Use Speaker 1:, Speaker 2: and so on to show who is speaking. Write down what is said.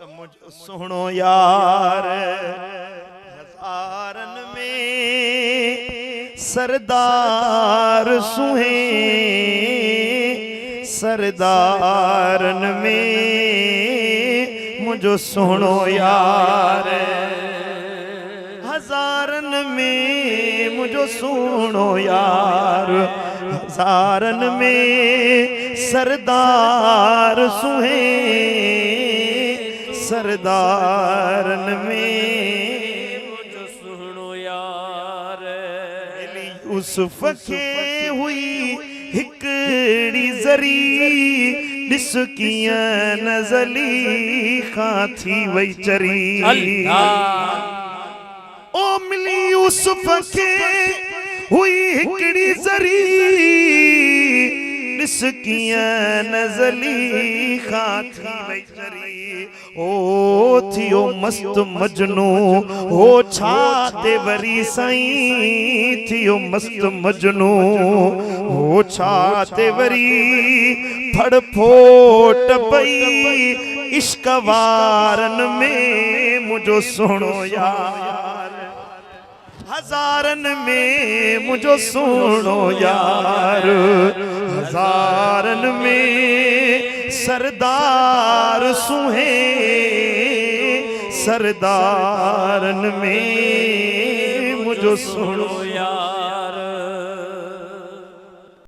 Speaker 1: मुझो सुनो यार हजारन में सरदार सुहे सरदारन में मुझो सुनो यार हजारन में मुझो सुनो यार हजारन में सरदार सुहे सरदारन में मुझो सुनो यार यूसुफ के हुई हिकड़ी जरी दिस किया नजली खाथी वही चरी ओ मिली यूसुफ के हुई हिकड़ी जरी दिस किया नजली खाथी वही चरी ओ थियो मस्त मजनू हो छाते वरी साईं थियो मस्त मजनू हो छाते वरी फड़ फोट पई इश्क वारन में मुझो सुनो यार हजारन में मुझो सुनो यार हजारन में सरदार सुहे सरदारन में मुझो सुनो